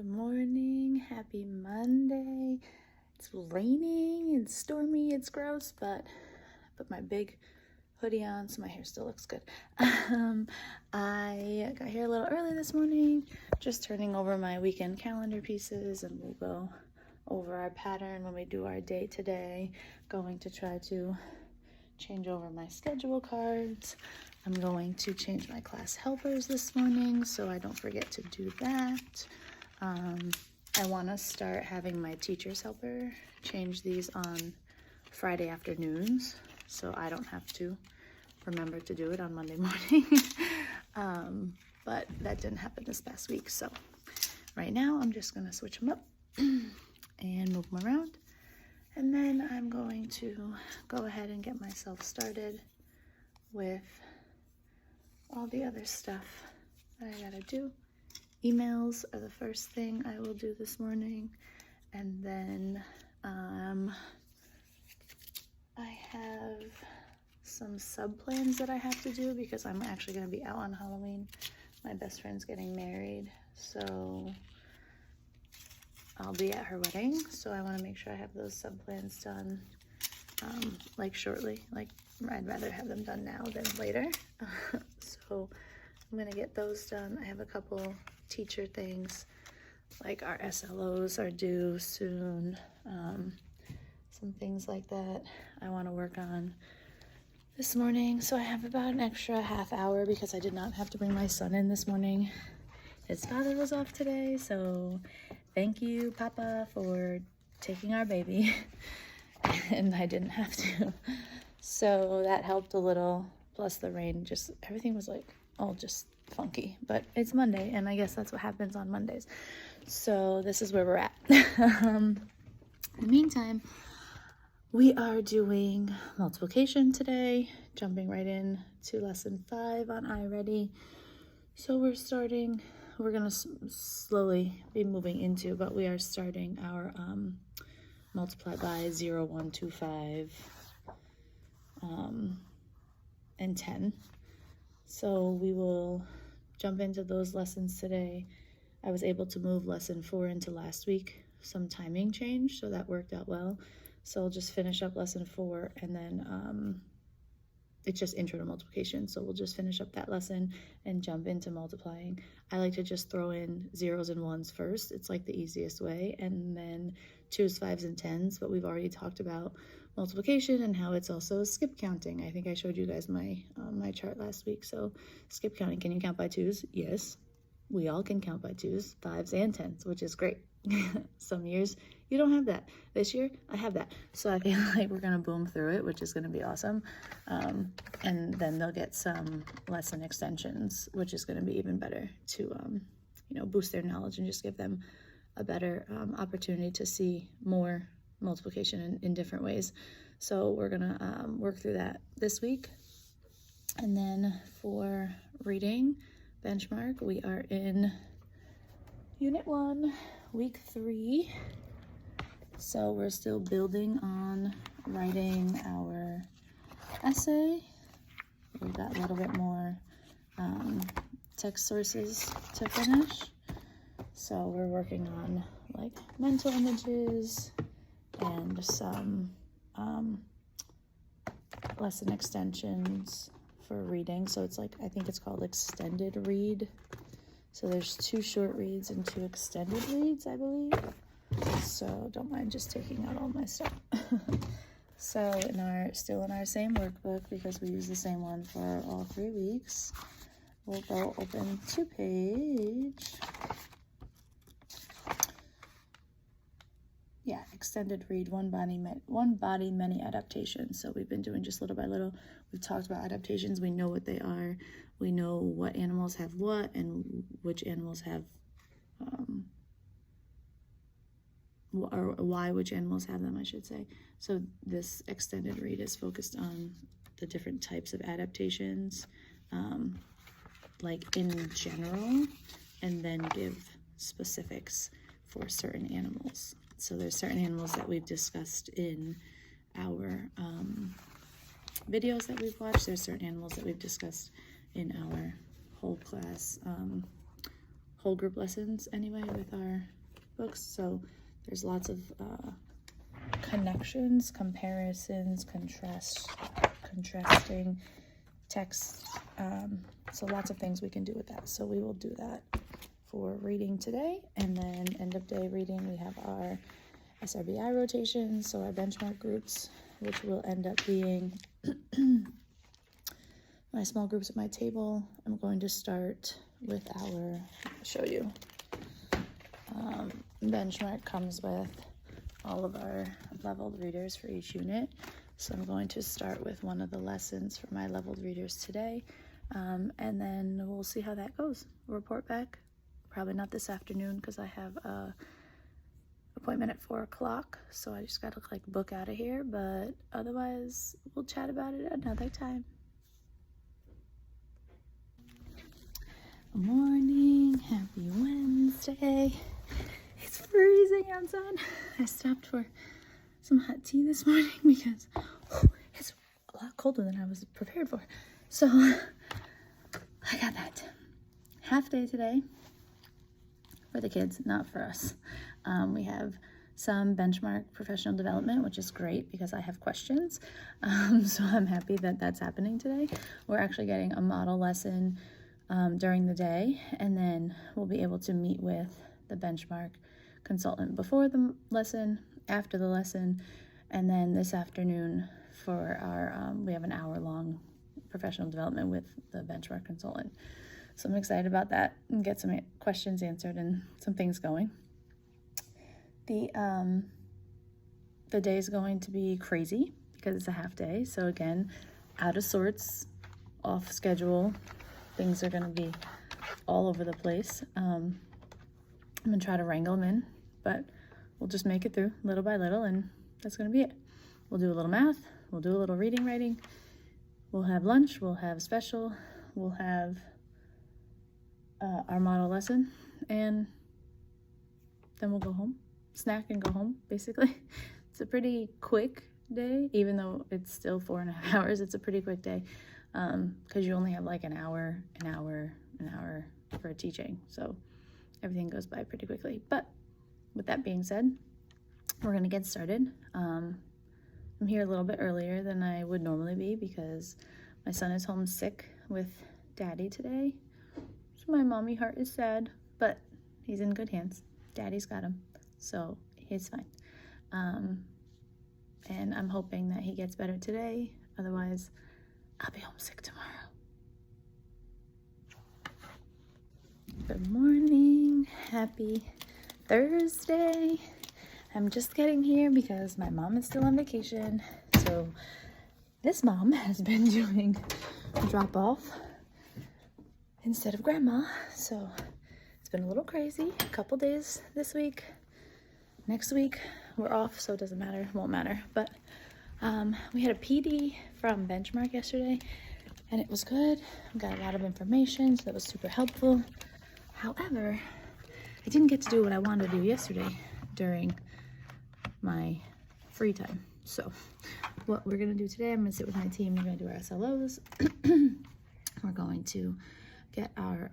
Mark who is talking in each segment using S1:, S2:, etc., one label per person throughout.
S1: morning. Happy Monday. It's raining and stormy. It's gross, but I put my big hoodie on so my hair still looks good. I got here a little early this morning, just turning over my weekend calendar pieces, and we'll go over our pattern when we do our day today. Going to try to change over my schedule cards. I'm going to change my class helpers this morning so I don't forget to do that. I want to start having my teacher's helper change these on Friday afternoons so I don't have to remember to do it on Monday morning. But that didn't happen this past week, so right now I'm just going to switch them up and move them around. And then I'm going to go ahead and get myself started with all the other stuff that I gotta do. Emails are the first thing I will do this morning. And then I have some sub-plans that I have to do because I'm actually gonna be out on Halloween. My best friend's getting married, so I'll be at her wedding, so I want to make sure I have those sub-plans done, like shortly. Like, I'd rather have them done now than later. So I'm going to get those done. I have a couple teacher things, like our SLOs are due soon. Some things like that I want to work on this morning. So I have about an extra half hour because I did not have to bring my son in this morning. His father was off today, so thank you, Papa, for taking our baby. And I didn't have to. So that helped a little. Plus the rain, just everything was like all just funky. But it's Monday, and I guess that's what happens on Mondays. So this is where we're at. In the meantime, we are doing multiplication today, jumping right in to lesson 5 on iReady. So we're going to slowly be moving into, but we are starting our multiply by 0, 1, 2, 5, and 10. So we will jump into those lessons today. I was able to move lesson 4 into last week, some timing change, so that worked out well. So I'll just finish up lesson 4, and then it's just intro to multiplication, so we'll just finish up that lesson and jump into multiplying. I like to just throw in zeros and ones first. It's like the easiest way, and then 2s, 5s, and 10s, but we've already talked about multiplication and how it's also skip counting. I think I showed you guys my my chart last week. So skip counting, can you count by 2s? Yes, we all can count by 2s, 5s, and 10s, which is great. Some years you don't have that. This year I have that, so I feel like we're gonna boom through it, which is gonna be awesome. And then they'll get some lesson extensions, which is gonna be even better to you know, boost their knowledge and just give them a better opportunity to see more multiplication in different ways. So we're gonna work through that this week. And then for reading benchmark, we are in Unit 1, Week 3. So we're still building on writing our essay. We've got a little bit more text sources to finish. So we're working on like mental images and some lesson extensions for reading. So it's like, I think it's called extended read. So there's 2 short reads and 2 extended reads, I believe. So don't mind just taking out all my stuff. So still in our same workbook, because we use the same one for all 3 weeks, we'll go open to page, extended read, one body, many adaptations. So we've been doing just little by little. We've talked about adaptations. We know what they are. We know what animals have what and which animals have, or why which animals have them, I should say. So this extended read is focused on the different types of adaptations, like in general, and then give specifics for certain animals. So there's certain animals that we've discussed in our videos that we've watched. There's certain animals that we've discussed in our whole class, whole group lessons anyway, with our textbooks, so there's lots of connections, comparisons, contrasting text, so lots of things we can do with that. So we will do that for reading today, and then end of day reading we have our SRBI rotations, so our benchmark groups, which will end up being my small groups at my table. I'm going to start with I'll show you. Benchmark comes with all of our leveled readers for each unit. So I'm going to start with one of the lessons for my leveled readers today. And then we'll see how that goes. Report back. Probably not this afternoon because I have a appointment at 4 o'clock. So I just gotta like book out of here, but otherwise we'll chat about it another time. Good morning, happy Wednesday. It's freezing outside. I stopped for some hot tea this morning because it's a lot colder than I was prepared for. So I got that. Half day today for the kids, not for us. We have some benchmark professional development, which is great because I have questions. So I'm happy that that's happening today. We're actually getting a model lesson during the day, and then we'll be able to meet with the benchmark consultant before the lesson, after the lesson, and then this afternoon for our we have an hour-long professional development with the benchmark consultant. So I'm excited about that and get some questions answered and some things going. The day is going to be crazy because it's a half day. So again, out of sorts, off schedule. Things are going to be all over the place. I'm going to try to wrangle them in, but we'll just make it through little by little, and that's going to be it. We'll do a little math. We'll do a little reading, writing. We'll have lunch. We'll have special. We'll have our model lesson, and then we'll go home, snack and go home, basically. It's a pretty quick day, even though it's still 4.5 hours. It's a pretty quick day. Because you only have like an hour for teaching, so everything goes by pretty quickly. But with that being said, we're gonna get started. I'm here a little bit earlier than I would normally be because my son is home sick with Daddy today, so my mommy heart is sad, but he's in good hands. Daddy's got him, so he's fine. And I'm hoping that he gets better today, otherwise I'll be homesick tomorrow. Good morning, happy Thursday. I'm just getting here because my mom is still on vacation. So this mom has been doing drop off instead of grandma. So it's been a little crazy. A couple days this week. Next week we're off, so it doesn't matter, it won't matter. But we had a PD from Benchmark yesterday, and it was good. We got a lot of information, so that was super helpful. However, I didn't get to do what I wanted to do yesterday during my free time. So what we're gonna do today, I'm gonna sit with my team, we're gonna do our SLOs. We're going to get our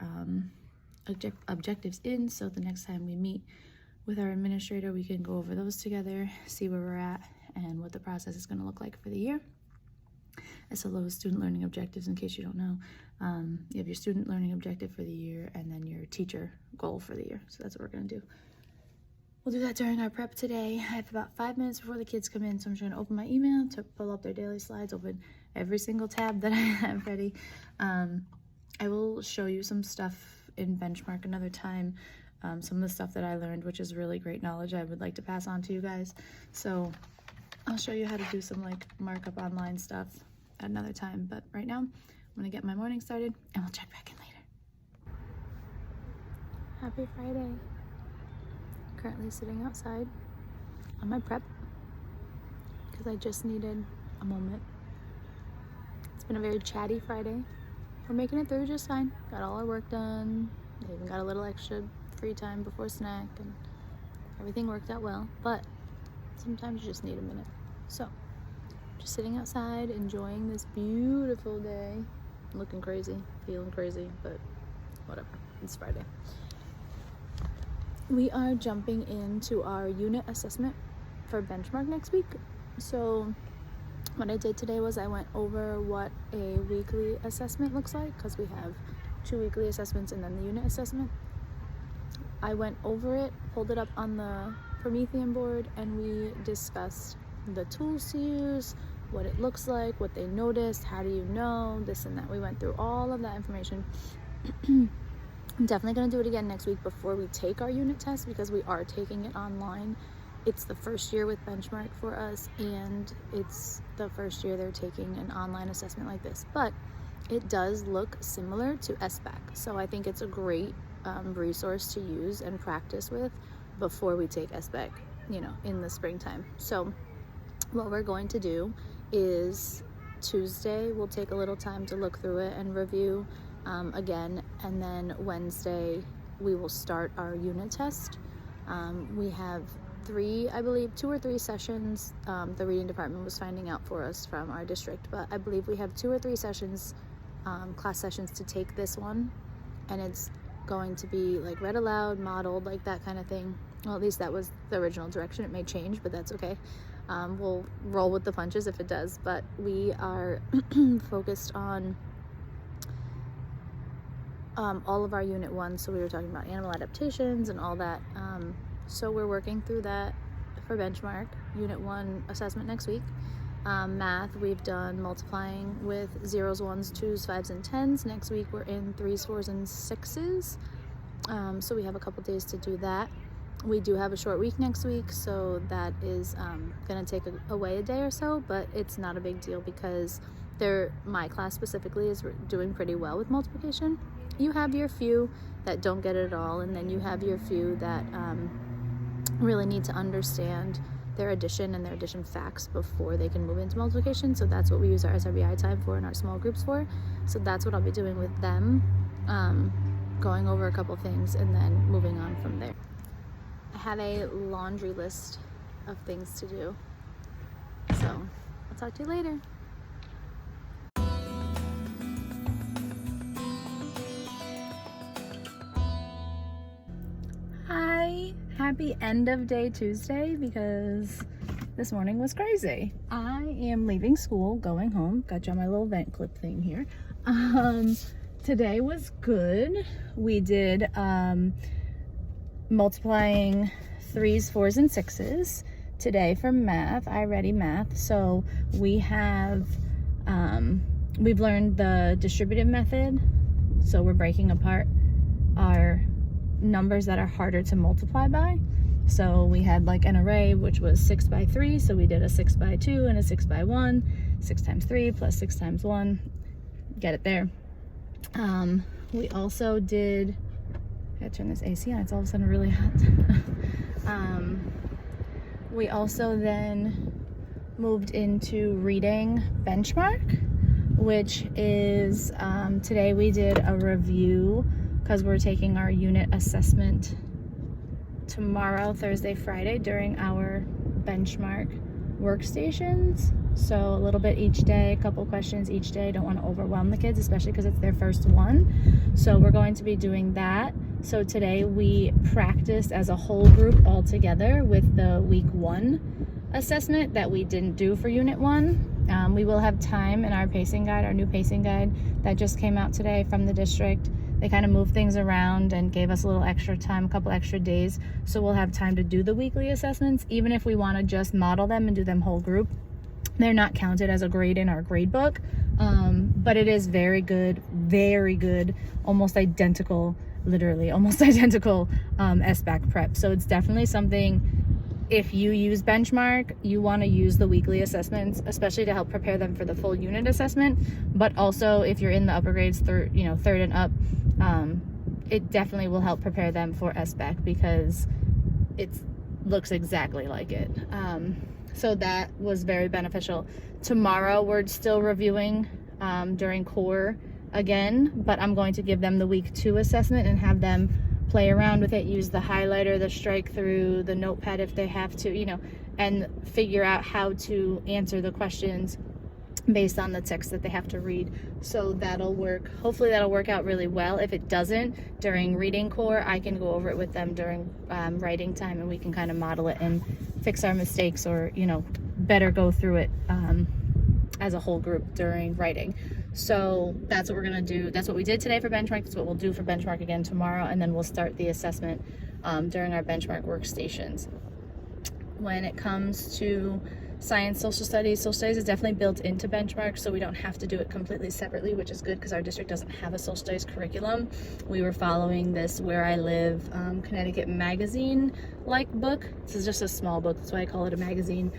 S1: objectives in, so the next time we meet with our administrator, we can go over those together, see where we're at, and what the process is going to look like for the year. SLO, student learning objectives, in case you don't know. You have your student learning objective for the year and then your teacher goal for the year. So that's what we're going to do. We'll do that during our prep today. I have about 5 minutes before the kids come in, so I'm just going to open my email to pull up their daily slides, open every single tab that I have ready. I will show you some stuff in Benchmark another time. Some of the stuff that I learned, which is really great knowledge I would like to pass on to you guys. So I'll show you how to do some like markup online stuff at another time, but right now I'm gonna get my morning started and we'll check back in later. Happy Friday. Currently sitting outside on my prep because I just needed a moment. It's been a very chatty Friday. We're making it through just fine. Got all our work done. I even got a little extra free time before snack, and everything worked out well, but sometimes you just need a minute. So just sitting outside enjoying this beautiful day, looking crazy, feeling crazy, but whatever, it's Friday. we are jumping into our unit assessment for benchmark next week. So what I did today was I went over what a weekly assessment looks like, because we have 2 weekly assessments and then the unit assessment. I went over it, pulled it up on the Promethean board, and we discussed the tools to use, what it looks like, what they noticed, how do you know, this and that. We went through all of that information. I'm definitely going to do it again next week before we take our unit test, because we are taking it online. It's the first year with Benchmark for us, and it's the first year they're taking an online assessment like this. But it does look similar to SBAC, so I think it's a great resource to use and practice with before we take SBAC, in the springtime. So what we're going to do is Tuesday we'll take a little time to look through it and review again, and then Wednesday we will start our unit test. We have 2 or 3 sessions. The reading department was finding out for us from our district, but I believe we have 2 or 3 sessions, class sessions, to take this one, and it's going to be like read aloud, modeled, like that kind of thing. Well, at least that was the original direction. It may change, but that's okay. We'll roll with the punches if it does, but we are focused on all of our unit 1. So we were talking about animal adaptations and all that. So we're working through that for benchmark. Unit 1 assessment next week. Math, we've done multiplying with 0s, 1s, 2s, 5s, and 10s. Next week we're in 3s, 4s, and 6s. So we have a couple days to do that. We do have a short week next week, so that is going to take away a day or so, but it's not a big deal because my class specifically is doing pretty well with multiplication. You have your few that don't get it at all, and then you have your few that really need to understand their addition and their addition facts before they can move into multiplication. So that's what we use our SRBI time for and our small groups for. So that's what I'll be doing with them, going over a couple things and then moving on from there. I have a laundry list of things to do, so I'll talk to you later. Hi, happy end of day Tuesday, because this morning was crazy. I am leaving school, going home. Got you on my little vent clip thing here. Today was good. We did multiplying 3s, 4s, and 6s today for math, iReady Math. So we have we've learned the distributive method, so we're breaking apart our numbers that are harder to multiply by. So we had like an array which was 6 by 3, so we did a 6 by 2 and a 6 by 1, 6 times 3 plus 6 times 1, get it there. We also did, I gotta turn this AC on, it's all of a sudden really hot. We also then moved into reading benchmark, which is, today we did a review because we're taking our unit assessment tomorrow, Thursday, Friday, during our benchmark workstations. So a little bit each day, a couple questions each day. Don't want to overwhelm the kids, especially because it's their first one. So we're going to be doing that. So today we practiced as a whole group all together with the week 1 assessment that we didn't do for unit 1. We will have time in our pacing guide, our new pacing guide that just came out today from the district. They kind of moved things around and gave us a little extra time, a couple extra days. So we'll have time to do the weekly assessments, even if we want to just model them and do them whole group. They're not counted as a grade in our grade book, but it is very good, almost identical, literally almost identical SBAC prep. So it's definitely something, if you use benchmark, you want to use the weekly assessments, especially to help prepare them for the full unit assessment. But also if you're in the upper grades, third and up, it definitely will help prepare them for SBAC because it looks exactly like it. So that was very beneficial. Tomorrow we're still reviewing during core again, but I'm going to give them the week 2 assessment and have them play around with it, use the highlighter, the strike through, the notepad if they have to, and figure out how to answer the questions based on the text that they have to read. So that'll work. Hopefully that'll work out really well. If it doesn't, during reading core, I can go over it with them during writing time, and we can kind of model it and fix our mistakes, or, you know, better go through it as a whole group during writing. So that's what we're gonna do. That's what we did today for benchmark. That's what we'll do for benchmark again tomorrow, and then we'll start the assessment during our benchmark workstations. When it comes to science, social studies is definitely built into benchmark, so we don't have to do it completely separately, which is good because our district doesn't have a social studies curriculum. We were following this Where I Live Connecticut magazine like book. This is just a small book, that's why I call it a magazine.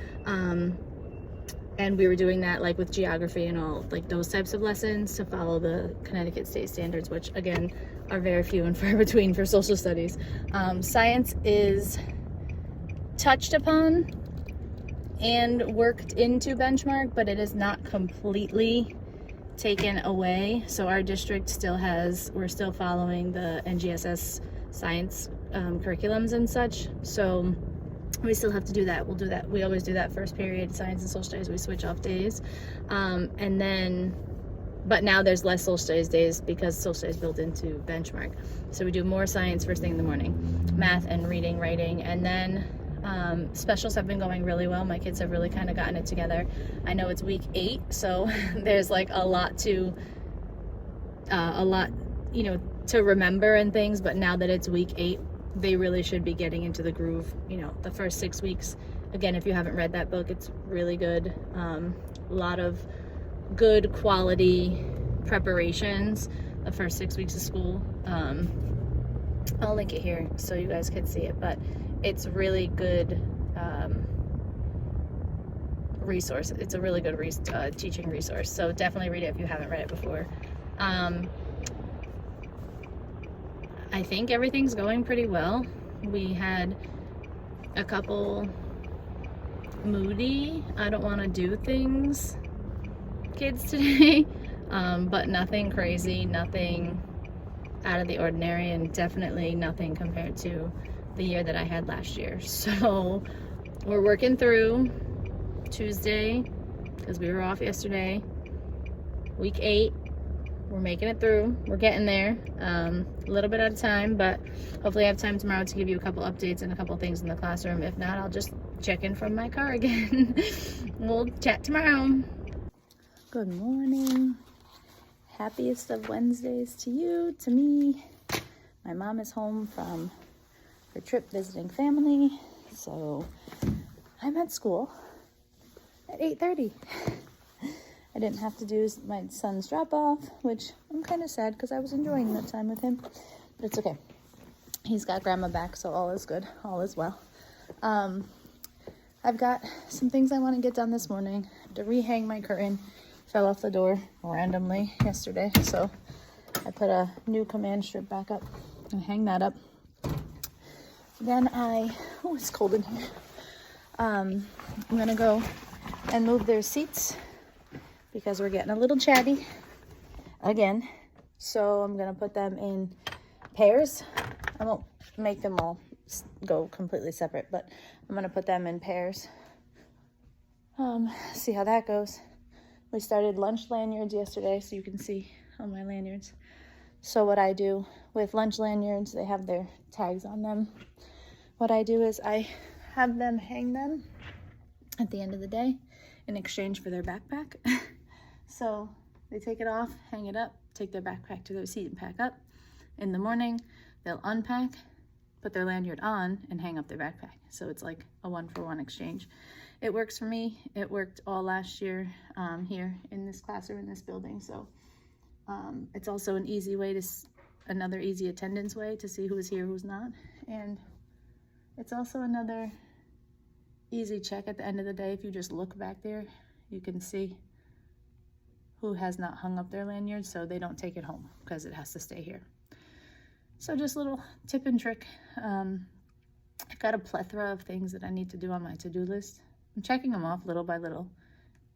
S1: And we were doing that like with geography and all like those types of lessons to follow the Connecticut state standards, which again are very few and far between for social studies. Science is touched upon and worked into benchmark, but it is not completely taken away. So our district still has, we're still following the NGSS science curriculums and such. So we still have to do that. We'll do that. We always do that first period, science and social studies. We switch off days. And then, but now there's less social studies days because social studies built into benchmark. So we do more science first thing in the morning, math and reading, writing, and then specials have been going really well. My kids have really kind of gotten it together. I know it's week 8, so there's like a lot, you know, to remember and things, but now that it's week 8, they really should be getting into the groove. You know, the first 6 weeks, again, if you haven't read that book, it's really good. A lot of good quality preparations the first 6 weeks of school. I'll link it here so you guys can see it, but it's really good resource. It's a really good teaching resource, so definitely read it if you haven't read it before. I think everything's going pretty well. We had a couple moody, I don't want to do things kids today, but nothing crazy, nothing out of the ordinary, and definitely nothing compared to the year that I had last year. So we're working through Tuesday because we were off yesterday. Week 8, we're making it through. We're getting there, a little bit at a time, but hopefully I have time tomorrow to give you a couple updates and a couple things in the classroom. If not, I'll just check in from my car again. We'll chat tomorrow. Good morning. Happiest of Wednesdays to you, to me. My mom is home from her trip visiting family, so I'm at school at 8:30. I didn't have to do my son's drop-off, which I'm kind of sad because I was enjoying that time with him, but it's okay. He's got grandma back, so all is good, all is well. I've got some things I want to get done this morning. I have to rehang my curtain. Fell off the door randomly yesterday, so I put a new command strip back up and hang that up. Then it's cold in here. I'm gonna go and move their seats because we're getting a little chatty again. So I'm gonna put them in pairs. I won't make them all go completely separate, but I'm gonna put them in pairs. See how that goes. We started lunch lanyards yesterday, so you can see on my lanyards. So what I do with lunch lanyards, they have their tags on them. What I do is I have them hang them at the end of the day in exchange for their backpack. So they take it off, hang it up, take their backpack to their seat and pack up. In the morning, they'll unpack, put their lanyard on, and hang up their backpack. So it's like a 1-for-1 exchange. It works for me. It worked all last year here in this classroom, in this building. So it's also an easy way to, another easy attendance way to see who's here, who's not. And it's also another easy check at the end of the day. If you just look back there, you can see who has not hung up their lanyard, so they don't take it home because it has to stay here. So just a little tip and trick. I've got a plethora of things that I need to do on my to-do list. I'm checking them off little by little,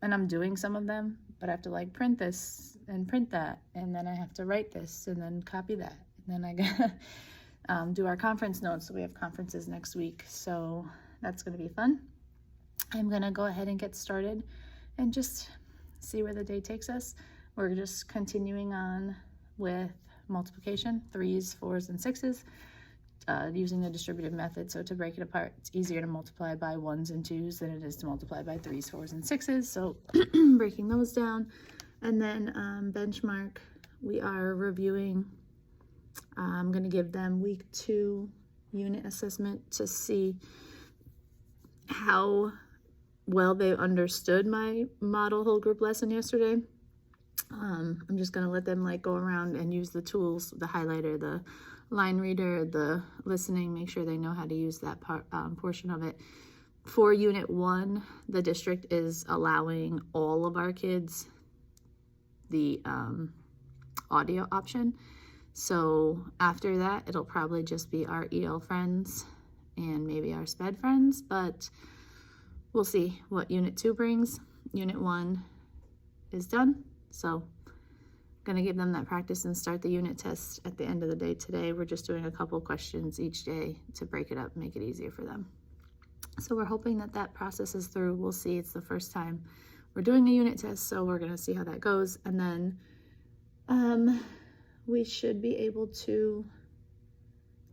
S1: and I'm doing some of them, but I have to like print this and print that, and then I have to write this and then copy that, and then I gotta do our conference notes. So we have conferences next week, so that's gonna be fun. I'm gonna go ahead and get started and just see where the day takes us. We're just continuing on with multiplication, 3s, 4s, and 6s, using the distributive method. So to break it apart, it's easier to multiply by 1s and 2s than it is to multiply by 3s, 4s, and 6s. So breaking those down. And then benchmark, we are reviewing. I'm going to give them week 2 unit assessment to see how well they understood my model whole group lesson yesterday. I'm just going to let them like go around and use the tools, the highlighter, the line reader, the listening, make sure they know how to use that portion of it. For unit 1, the district is allowing all of our kids the audio option. So after that, it'll probably just be our EL friends and maybe our SPED friends, but we'll see what unit 2 brings. Unit 1 is done, so gonna give them that practice and start the unit test at the end of the day today. We're just doing a couple questions each day to break it up, make it easier for them. So we're hoping that that process is through. We'll see. It's the first time we're doing a unit test, so we're gonna see how that goes. And then we should be able to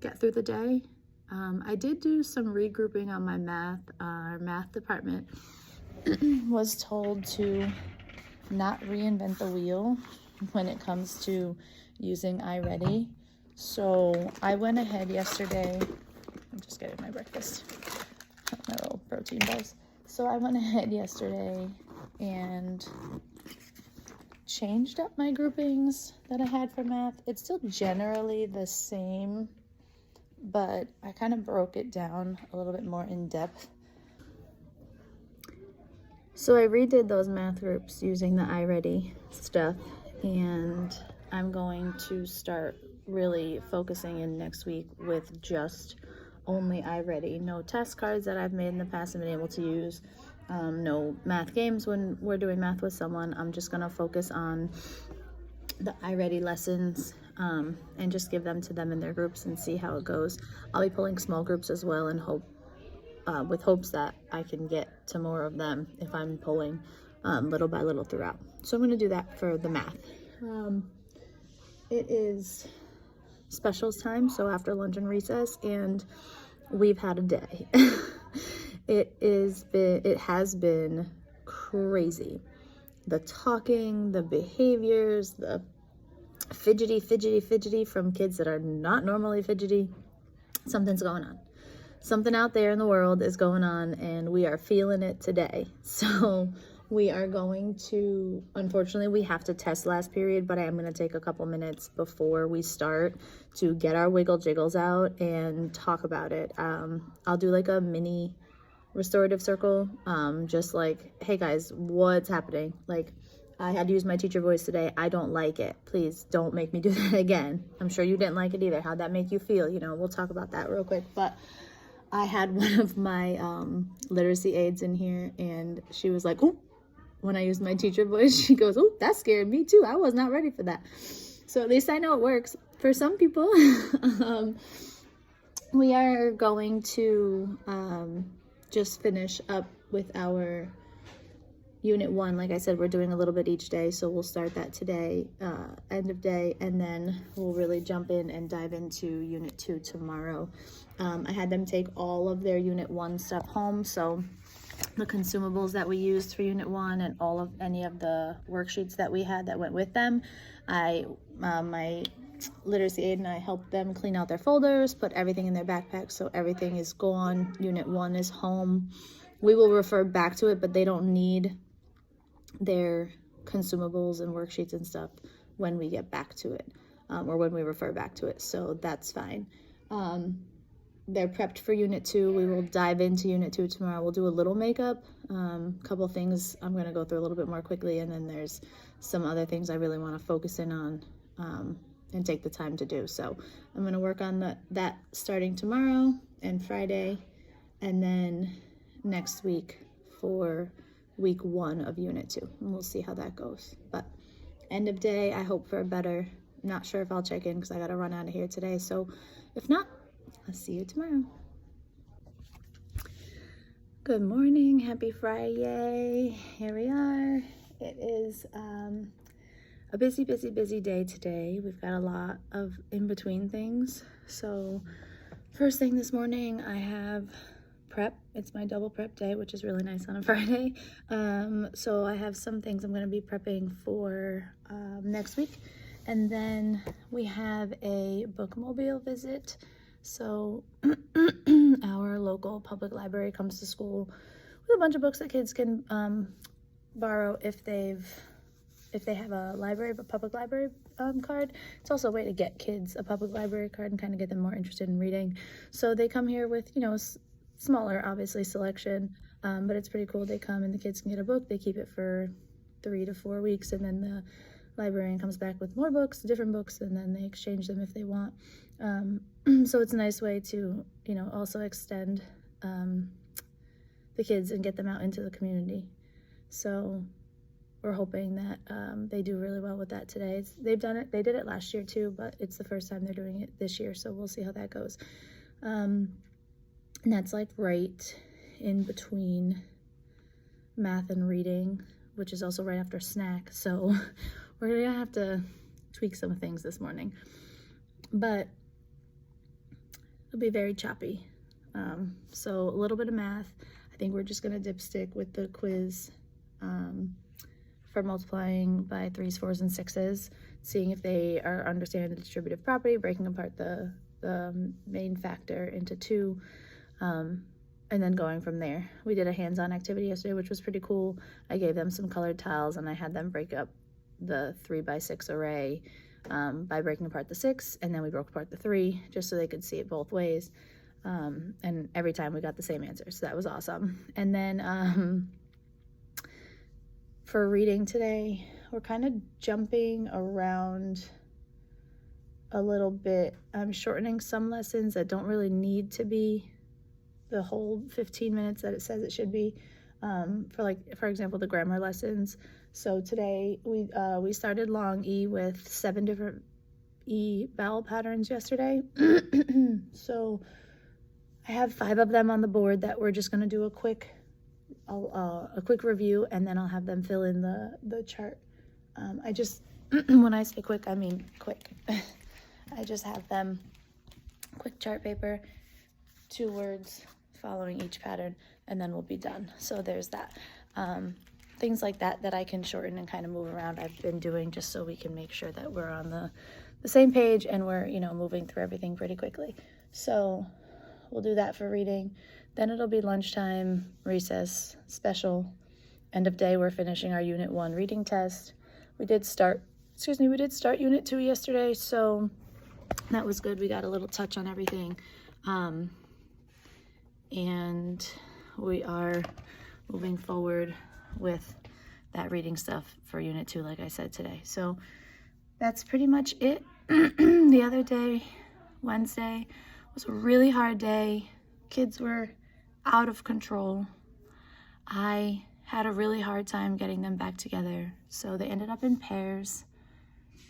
S1: get through the day. I did do some regrouping on my math. Our math department was told to not reinvent the wheel when it comes to using iReady. So I went ahead yesterday, I'm just getting my breakfast, my little protein balls. So I went ahead yesterday and changed up my groupings that I had for math. It's still generally the same, but I kind of broke it down a little bit more in depth. So I redid those math groups using the iReady stuff, and I'm going to start really focusing in next week with just only iReady. No test cards that I've made in the past and been able to use. No math games when we're doing math with someone. I'm just going to focus on the iReady lessons and just give them to them in their groups and see how it goes. I'll be pulling small groups as well and with hopes that I can get to more of them if I'm pulling little by little throughout. So I'm going to do that for the math. It is specials time, so after lunch and recess, and we've had a day. It has been crazy. The talking, the behaviors, the fidgety from kids that are not normally fidgety. Something's going on. Something out there in the world is going on, and we are feeling it today. So we are going to, unfortunately, we have to test last period, but I am going to take a couple minutes before we start to get our wiggle jiggles out and talk about it. I'll do like a mini restorative circle, just like, hey guys, what's happening? Like, I had to use my teacher voice today. I don't like it. Please don't make me do that again. I'm sure you didn't like it either. How'd that make you feel? You know, we'll talk about that real quick. But I had one of my literacy aides in here, and she was like, oh, when I used my teacher voice, she goes, oh, that scared me too. I was not ready for that. So at least I know it works for some people. We are going to just finish up with our Unit 1. Like I said, we're doing a little bit each day, so we'll start that today, end of day, and then we'll really jump in and dive into Unit 2 tomorrow. I had them take all of their Unit 1 stuff home, so the consumables that we used for Unit 1 and any of the worksheets that we had that went with them, my literacy aide and I helped them clean out their folders, put everything in their backpack, so everything is gone. Unit 1 is home. We will refer back to it, but they don't need their consumables and worksheets and stuff when we get back to it, or when we refer back to it, so that's fine. They're prepped for Unit 2. We will dive into Unit 2 tomorrow. We'll do a little makeup, couple things I'm going to go through a little bit more quickly, and then there's some other things I really want to focus in on and take the time to do. So I'm going to work on that starting tomorrow and Friday, and then next week for week 1 of Unit 2, and we'll see how that goes. But end of day, I hope for a better. I'm not sure if I'll check in because I got to run out of here today, so if not, I'll see you tomorrow. Good morning, happy Friday. Here we are. It is a busy day today. We've got a lot of in-between things. So first thing this morning, I have prep. It's my double prep day, which is really nice on a Friday. So I have some things I'm going to be prepping for next week. And then we have a bookmobile visit. So our local public library comes to school with a bunch of books that kids can borrow if they have a public library card. It's also a way to get kids a public library card and kind of get them more interested in reading. So they come here with, you know, smaller, obviously, selection, but it's pretty cool. They come and the kids can get a book. They keep it for 3 to 4 weeks, and then the librarian comes back with more books, different books, and then they exchange them if they want. So it's a nice way to, you know, also extend the kids and get them out into the community. So we're hoping that they do really well with that today. They did it last year too, but it's the first time they're doing it this year, so we'll see how that goes. And that's like right in between math and reading, which is also right after snack, so we're gonna have to tweak some things this morning, but it'll be very choppy. So a little bit of math. I think we're just gonna dipstick with the quiz for multiplying by 3s, 4s, and 6s, seeing if they are understanding the distributive property, breaking apart the main factor into 2, and then going from there. We did a hands-on activity yesterday, which was pretty cool. I gave them some colored tiles, and I had them break up the 3x6 array by breaking apart the 6, and then we broke apart the 3 just so they could see it both ways. And every time we got the same answer, so that was awesome. And then for reading today, we're kind of jumping around a little bit. I'm shortening some lessons that don't really need to be the whole 15 minutes that it says it should be, for example, the grammar lessons. So today we started long E with 7 different E vowel patterns yesterday. So I have 5 of them on the board that we're just going to do a quick review, and then I'll have them fill in the chart. I just, when I say quick, I mean quick. I just have them quick chart paper, 2 words following each pattern, and then we'll be done. So there's that. Things like that I can shorten and kind of move around, I've been doing just so we can make sure that we're on the same page and we're, you know, moving through everything pretty quickly. So we'll do that for reading. Then it'll be lunchtime, recess, special, end of day. We're finishing our Unit 1 reading test. We did start Unit 2 yesterday, so that was good. We got a little touch on everything. And we are moving forward with that reading stuff for Unit 2, like I said today. So that's pretty much it. The other day, Wednesday, was a really hard day. Kids were out of control. I had a really hard time getting them back together, so they ended up in pairs.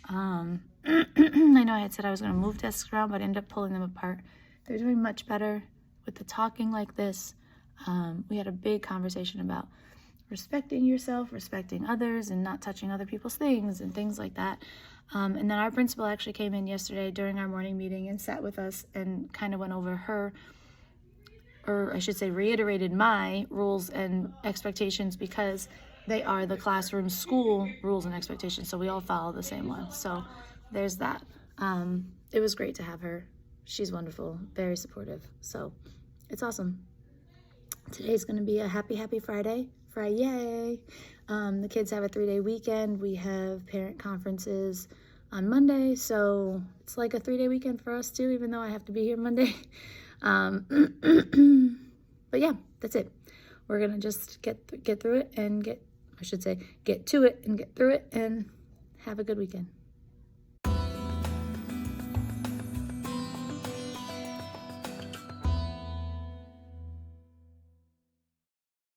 S1: I know I had said I was going to move desks around, but I ended up pulling them apart. They're doing much better with the talking like this. We had a big conversation about respecting yourself, respecting others, and not touching other people's things and things like that. And then our principal actually came in yesterday during our morning meeting and sat with us and kind of went over reiterated my rules and expectations, because they are the classroom school rules and expectations, so we all follow the same ones. So there's that. It was great to have her. She's wonderful, very supportive, so it's awesome. Today's going to be a happy Friday. The kids have a 3-day weekend. We have parent conferences on Monday, so it's like a 3-day weekend for us too, even though I have to be here Monday. But yeah, that's it. We're gonna just get through it and get to it and get through it and have a good weekend.